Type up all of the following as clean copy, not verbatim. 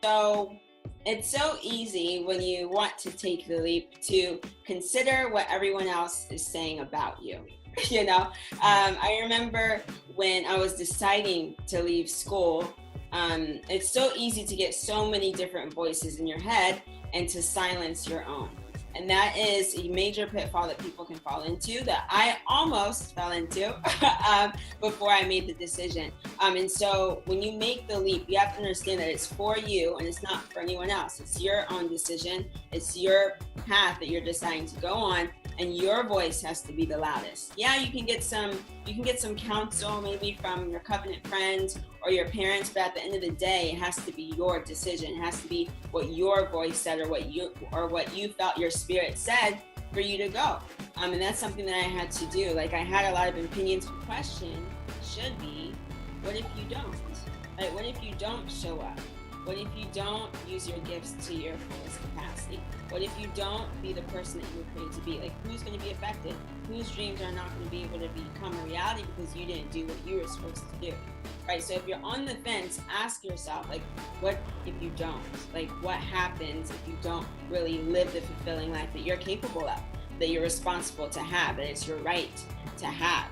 So it's so easy when you want to take the leap to consider what everyone else is saying about you. I remember when I was deciding to leave school, it's so easy to get so many different voices in your head and to silence your own. And that is a major pitfall that people can fall into, that I almost fell into before I made the decision. And so when you make the leap, you have to understand that it's for you and it's not for anyone else. It's your own decision. It's your path that you're deciding to go on, and your voice has to be the loudest. Yeah, you can get some counsel maybe from your covenant friends or your parents, but at the end of the day, it has to be your decision. It has to be what your voice said or what you felt your spirit said for you to go. And that's something that I had to do. Like, I had a lot of opinions. The question should be, what if you don't? Like, what if you don't show up? What if you don't use your gifts to your fullest capacity? What if you don't be the person that you were created to be? Like, who's going to be affected? Whose dreams are not going to be able to become a reality because you didn't do what you were supposed to do, right? So if you're on the fence, ask yourself, like, what if you don't? Like, what happens if you don't really live the fulfilling life that you're capable of, that you're responsible to have, that it's your right to have?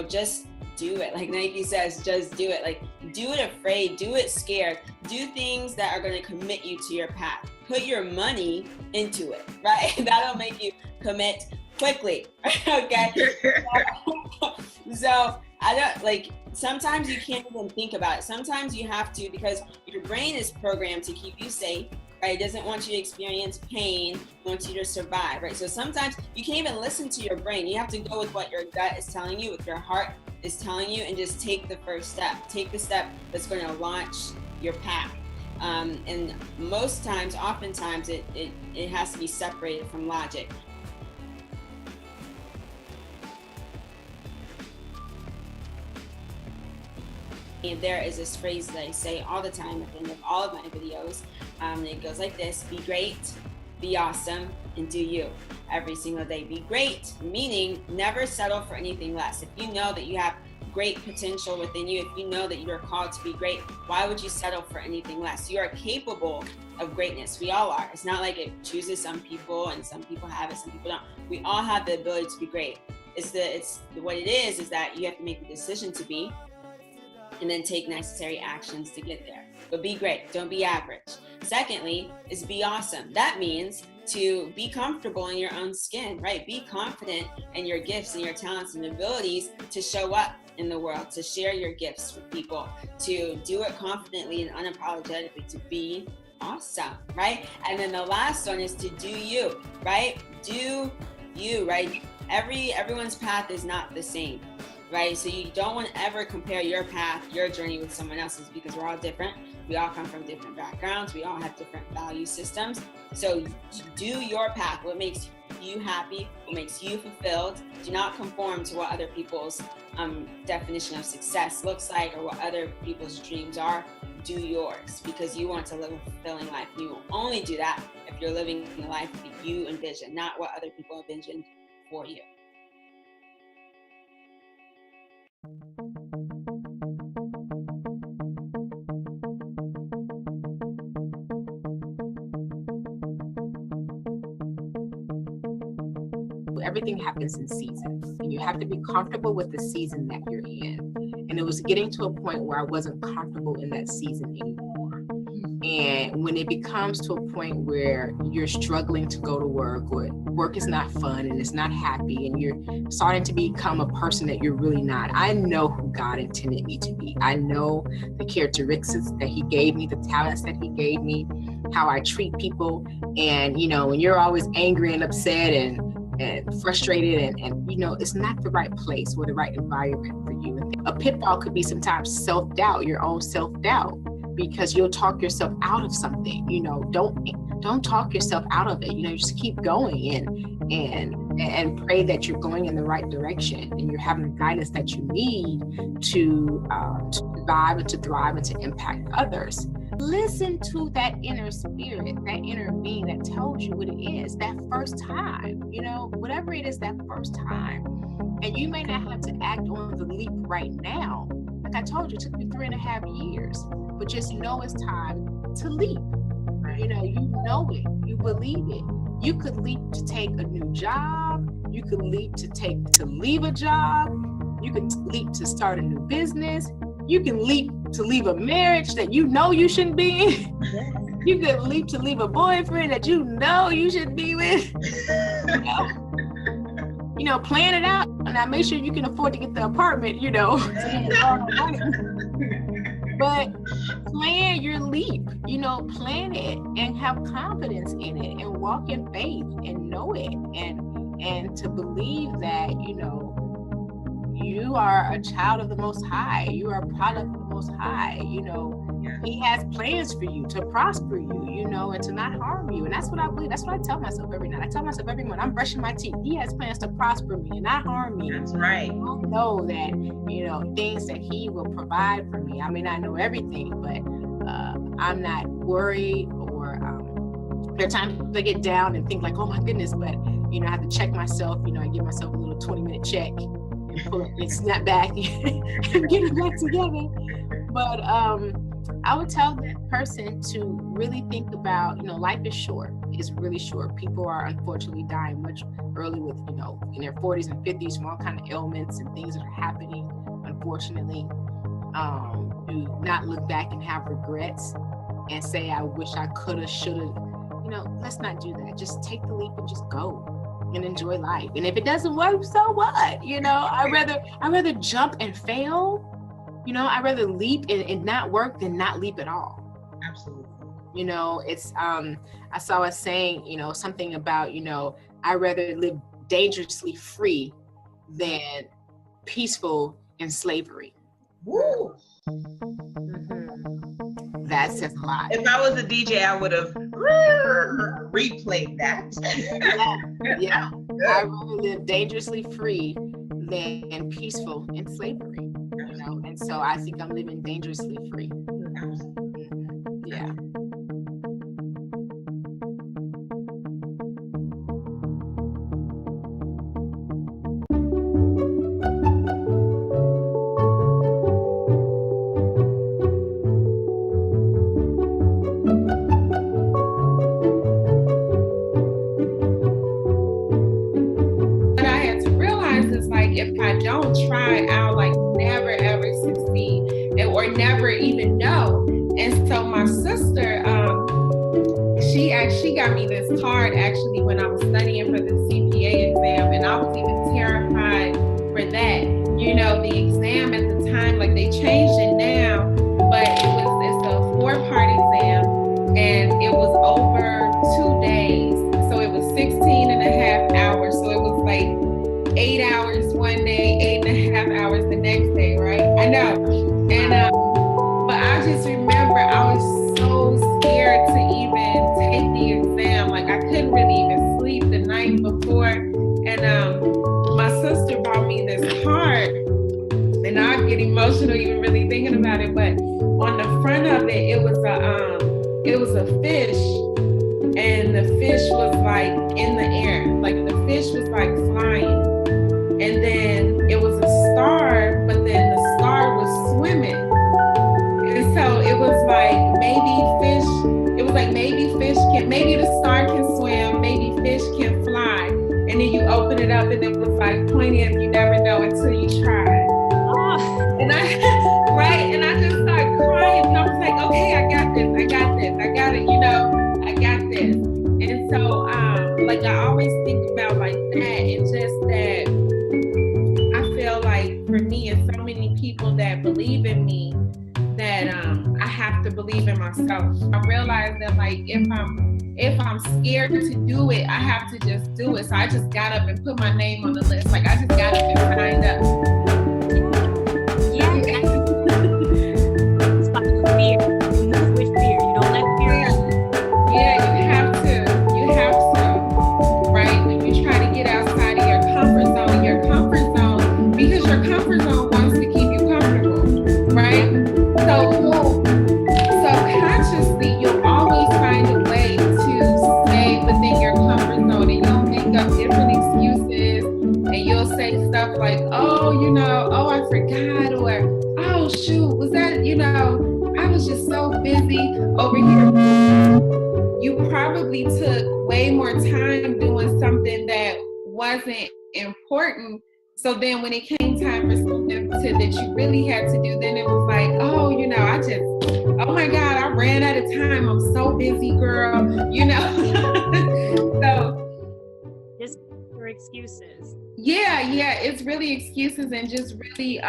Just do it. Like Nike says, just do it. Like, do it afraid, do it scared, do things that are going to commit you to your path. Put your money into it, right? That'll make you commit quickly. Okay. So sometimes you can't even think about it. Sometimes you have to, because your brain is programmed to keep you safe, right? It doesn't want you to experience pain, it wants you to survive, right? So sometimes you can't even listen to your brain. You have to go with what your gut is telling you, with your heart is telling you, and just take the first step. Take the step that's going to launch your path. And oftentimes, it has to be separated from logic. And there is this phrase that I say all the time at the end of all of my videos, and it goes like this: be great, be awesome, and do you. Every single day. Be great, meaning never settle for anything less. If you know that you have great potential within you, if you know that you're called to be great, why would you settle for anything less? You are capable of greatness. We all are. It's not like it chooses some people and some people have it, some people don't. We all have the ability to be great. What it is that you have to make the decision to be, and then take necessary actions to get there. But be great, don't be average. Secondly, is be awesome. That means to be comfortable in your own skin, right? Be confident in your gifts and your talents and abilities to show up in the world, to share your gifts with people, to do it confidently and unapologetically, to be awesome, right? And then the last one is to do you, right? Do you, right? Everyone's path is not the same, right? So you don't want to ever compare your path, your journey with someone else's, because we're all different. We all come from different backgrounds. We all have different value systems. So do your path, what makes you happy, what makes you fulfilled. Do not conform to what other people's definition of success looks like or what other people's dreams are. Do yours, because you want to live a fulfilling life. You will only do that if you're living the life that you envision, not what other people envision for you. Everything happens in seasons, and you have to be comfortable with the season that you're in. And it was getting to a point where I wasn't comfortable in that season anymore. And when it becomes to a point where you're struggling to go to work, or work is not fun and it's not happy, and you're starting to become a person that you're really not. I know who God intended me to be. I know the characteristics that He gave me, the talents that He gave me, how I treat people. And, when you're always angry and upset and frustrated and it's not the right place or the right environment for you. A pitfall could be sometimes self-doubt, your own self-doubt, because you'll talk yourself out of something. Don't talk yourself out of it. Just keep going and pray that you're going in the right direction and you're having the guidance that you need to survive and to thrive and to impact others. Listen to that inner spirit, that inner being that tells you what it is that first time, whatever it is that first time. And you may not have to act on the leap right now. Like I told you, it took me 3.5 years. but just know it's time to leap. You know it, you believe it. You could leap to take a new job. You could leap to leave a job. You could leap to start a new business. You can leap to leave a marriage that you know you shouldn't be in. You could leap to leave a boyfriend that you know you shouldn't be with. Plan it out. And I make sure you can afford to get the apartment, But plan your leap, plan it and have confidence in it and walk in faith and know it and to believe that, you are a child of the Most High. You are a product of the Most High. He has plans for you to prosper you, and to not harm you. And that's what I believe. That's what I tell myself every night. I tell myself every morning, I'm brushing my teeth. He has plans to prosper me and not harm me. That's right. I know that, things that he will provide for me. I may not know everything, but I'm not worried or there are times I get down and think like, oh my goodness, but, I have to check myself. I give myself a little 20-minute check and pull it and snap back and get it back together. But I would tell that person to really think about, life is short. It's really short. People are unfortunately dying much early with, in their 40s and 50s from all kinds of ailments and things that are happening, unfortunately. Do not look back and have regrets and say, I wish I could have, should have. Let's not do that. Just take the leap and just go and enjoy life. And if it doesn't work, so what? I'd rather jump and fail. I'd rather leap and not work than not leap at all. Absolutely. It's I saw a saying, something about, I'd rather live dangerously free than peaceful in slavery. Woo! That says a lot. If I was a DJ, I would have replayed that. Yeah. I'd rather live dangerously free than peaceful in slavery. And so I think I'm living dangerously free. Yeah. What I had to realize is if I don't try, I'll never ever succeed or never even know. And so my sister, she got me this card actually when I was studying for the CPA exam, and I was even terrified for that. The exam at the time, they changed it now, but it's a 4-part exam and it was over 2 days. So it was 16 and a half hours. So it was 8 hours one day, 8.5 hours the next day, right? I know. And but I just remember I was so scared to even take the exam. I couldn't really even sleep the night before. And my sister brought me this card, and I get emotional even really thinking about it. But on the front of it, it was a fish, and the fish was in the air, the fish was flying. And then it was a star, but then the star was swimming. And so it was maybe the star can swim, maybe fish can fly. And then you open it up and it was pointy, and you never know until you try. And and I just started crying, and I was okay, I got this, I got it, I got this. And so I always think about that, and just that I feel for me and so many people that believe in me, that I have to believe in myself. I realize that if I'm scared to do it, I have to just do it. So I just got up and put my name on the list. I just got up and signed up. Yeah. It's about fear. You move with fear. You don't let fear. Yeah, you have to, right? When you try to get outside of your comfort zone, because your comfort zone wants to keep you comfortable, right? So subconsciously, you'll always find a way to stay within your comfort zone, and you'll make up different excuses, and you'll say stuff like, oh, over here. You probably took way more time doing something that wasn't important. So then when it came time for something that you really had to do, then it was like, oh, you know, oh my God, I ran out of time. I'm so busy, girl, you know. So Just for excuses. yeah, it's really excuses and just really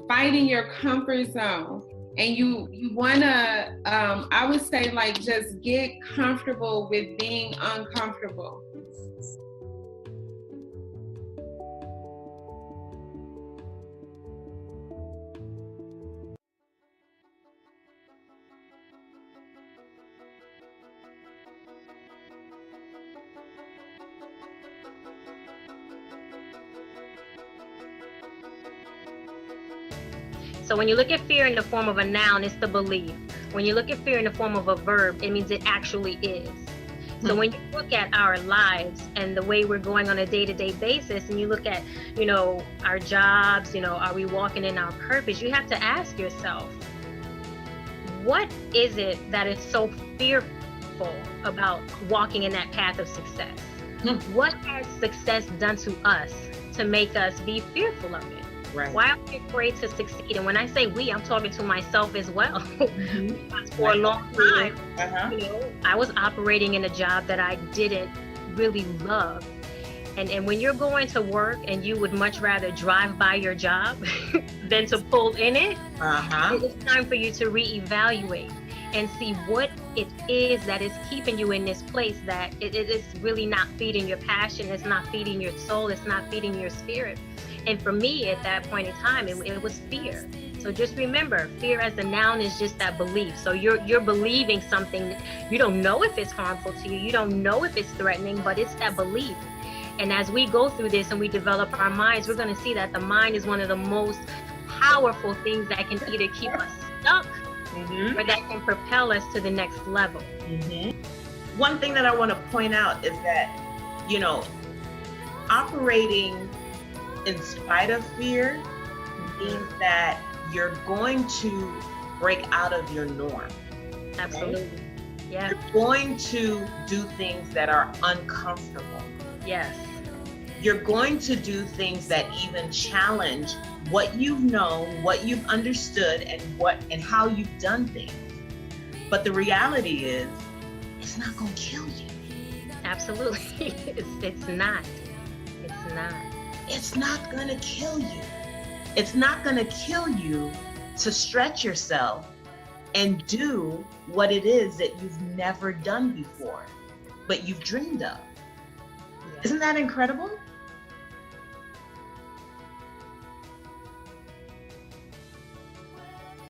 fighting your comfort zone. And you wanna, I would say, like, just get comfortable with being uncomfortable. So when you look at fear in the form of a noun, it's the belief. When you look at fear in the form of a verb, it means it actually is. So when you look at our lives and the way we're going on a day-to-day basis, and you look at, you know, our jobs, you know, are we walking in our purpose? You have to ask yourself, what is it that is so fearful about walking in that path of success? What has success done to us to make us be fearful of it? Right. Why are we afraid to succeed? And when I say we, I'm talking to myself as well. Because for a long time, you know, I was operating in a job that I didn't really love. And when you're going to work and you would much rather drive by your job than to pull in it, it's time for you to reevaluate and see what it is that is keeping you in this place that it is really not feeding your passion, it's not feeding your soul, it's not feeding your spirit. And for me, at that point in time, it was fear. So just remember, fear as a noun is just that belief. So you're believing something. You don't know if it's harmful to you. You don't know if it's threatening, but it's that belief. And as we go through this and we develop our minds, we're going to see that the mind is one of the most powerful things that can either keep us stuck or that can propel us to the next level. One thing that I want to point out is that, you know, operating in spite of fear means that you're going to break out of your norm. Absolutely. Right? Yeah. You're going to do things that are uncomfortable. Yes. You're going to do things that even challenge what you've known, what you've understood, and how you've done things. But the reality is, it's not going to kill you. Absolutely. It's not. It's not. It's not going to kill you. It's not going to kill you to stretch yourself and do what it is that you've never done before, but you've dreamed of. Isn't that incredible?